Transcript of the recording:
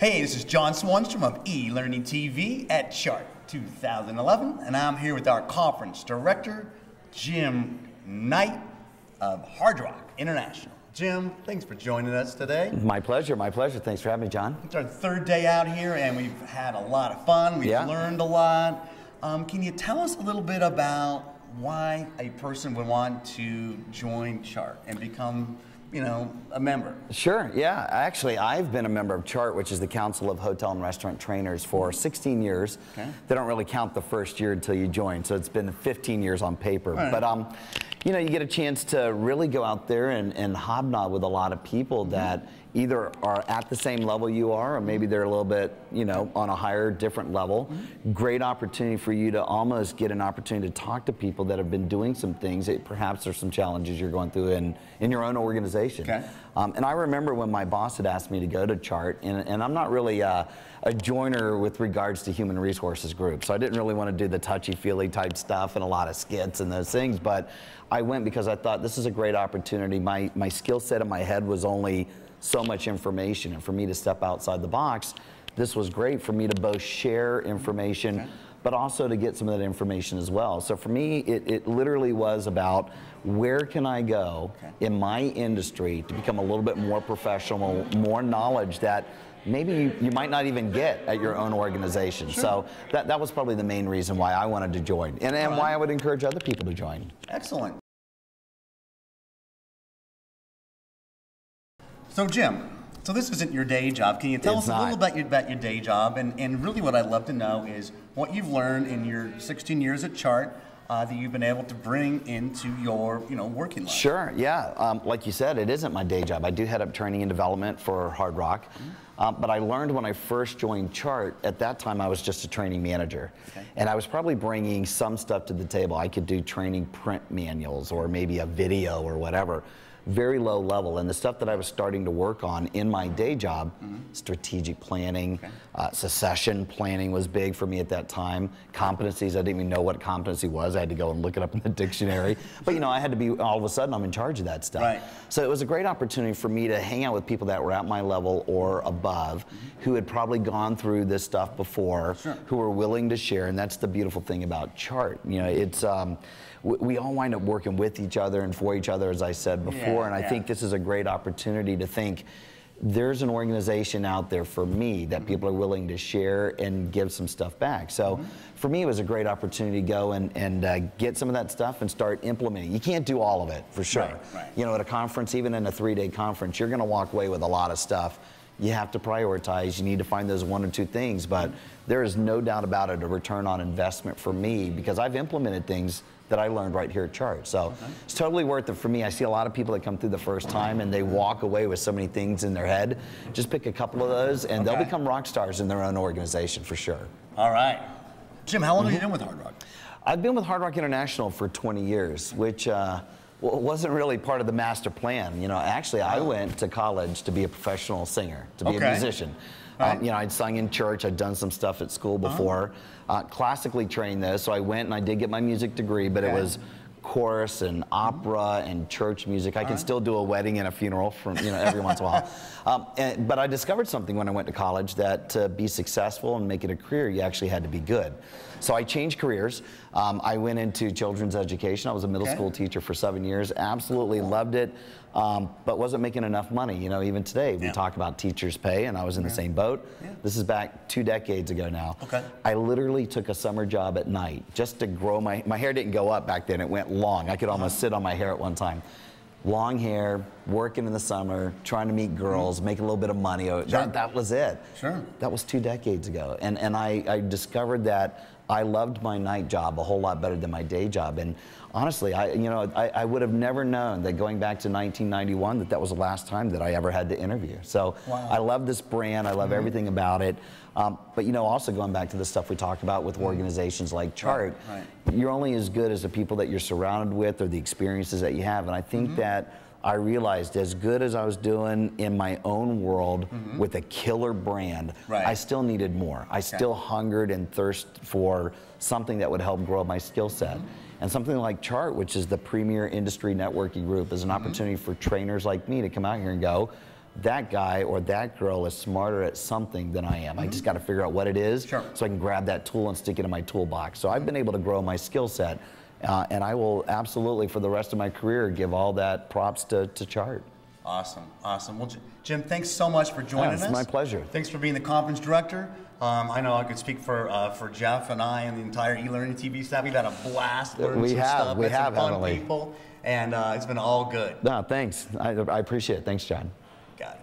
Hey, this is John Swanstrom of eLearningTV at Chart 2011, and I'm here with our conference director, Jim Knight of Hard Rock International. Jim, thanks for joining us today. My pleasure, my pleasure. Thanks for having me, John. It's our third day out here, and we've had a lot of fun. We've learned a lot. Can you tell us a little bit about why a person would want to join Chart and become, you know, a member? Sure, yeah. Actually, I've been a member of CHART, which is the Council of Hotel and Restaurant Trainers, for 16 years. Okay. They don't really count the first year until you join, so it's been 15 years on paper. Right. But, you know, you get a chance to really go out there and hobnob with a lot of people that either are at the same level you are, or maybe they're a little bit, you know, on a higher, different level. Great opportunity for you to almost get an opportunity to talk to people that have been doing some things that perhaps there's some challenges you're going through in your own organization. Okay. And I remember when my boss had asked me to go to CHART, and I'm not really a joiner with regards to human resources groups, so I didn't really want to do the touchy-feely type stuff and a lot of skits and those things, but I went because I thought this is a great opportunity. My skill set in my head was only so much information, and for me to step outside the box, this was great for me to both share information, but also to get some of that information as well. So for me, it literally was about where can I go in my industry to become a little bit more professional, more knowledge that maybe you might not even get at your own organization. Sure. So that was probably the main reason why I wanted to join, and why I would encourage other people to join. Excellent. So Jim, so this isn't your day job. Can you tell us a little about your day job? And really what I'd love to know is what you've learned in your 16 years at CHART that you've been able to bring into your working life. Sure, yeah. Like you said, it isn't my day job. I do head up training and development for Hard Rock. But I learned when I first joined CHART, at that time I was just a training manager. Okay. And I was probably bringing some stuff to the table. I could do training print manuals or maybe a video or whatever. Very low level, and the stuff that I was starting to work on in my day job, strategic planning, succession planning was big for me at that time. Competencies, I didn't even know what competency was. I had to go and look it up in the dictionary. But you know, I had to be, all of a sudden I'm in charge of that stuff. Right. So it was a great opportunity for me to hang out with people that were at my level or above, who had probably gone through this stuff before, who were willing to share, and that's the beautiful thing about CHART. You know, it's we all wind up working with each other and for each other, as I said before, and I think this is a great opportunity to think there's an organization out there for me that people are willing to share and give some stuff back. So for me, it was a great opportunity to go and get some of that stuff and start implementing. You can't do all of it, for sure. Right. You know, at a conference, even in a 3-day conference, you're going to walk away with a lot of stuff. You have to prioritize. You need to find those 1 or 2 things, but there is no doubt about it, a return on investment for me, because I've implemented things that I learned right here at CHART. So it's totally worth it for me. I see a lot of people that come through the first time and they walk away with so many things in their head. Just pick a couple of those and they'll become rock stars in their own organization for sure. All right. Jim, how long have you been with Hard Rock? I've been with Hard Rock International for 20 years, which wasn't really part of the master plan. You know, actually I went to college to be a professional singer, to be a musician. You know, I'd sung in church, I'd done some stuff at school before. Classically trained though, so I went and I did get my music degree, but it was chorus and opera and church music. I can still do a wedding and a funeral from, you know, every once in a while. But I discovered something when I went to college, that to be successful and make it a career, you actually had to be good. So I changed careers. I went into children's education. I was a middle school teacher for 7 years. Absolutely loved it, but wasn't making enough money. You know, even today we talk about teachers' pay, and I was in the same boat. This is back 2 decades ago now. I literally took a summer job at night just to grow my hair. Didn't go up back then, it went long. I could almost sit on my hair at one time. Long hair, working in the summer, trying to meet girls, make a little bit of money. That was it. That was 2 decades ago. And I discovered that I loved my night job a whole lot better than my day job. And honestly, I would have never known that going back to 1991 that was the last time that I ever had to interview. So I love this brand. I love everything about it. But you know, also going back to the stuff we talked about with organizations like CHART, you're only as good as the people that you're surrounded with or the experiences that you have. And I think that I realized, as good as I was doing in my own world with a killer brand, I still needed more. I still hungered and thirsted for something that would help grow my skill set. And something like CHART, which is the premier industry networking group, is an opportunity for trainers like me to come out here and go, that guy or that girl is smarter at something than I am. I just got to figure out what it is so I can grab that tool and stick it in my toolbox. So I've been able to grow my skill set, and I will absolutely, for the rest of my career, give all that props to Chart. Awesome, awesome. Well, Jim, thanks so much for joining us. It's my pleasure. Thanks for being the conference director. I know I could speak for Jeff and I and the entire eLearning TV staff. We've had a blast learning some stuff. We have, some haven't we? fun people, and it's been all good. No, thanks. I appreciate it. Thanks, John. Got it.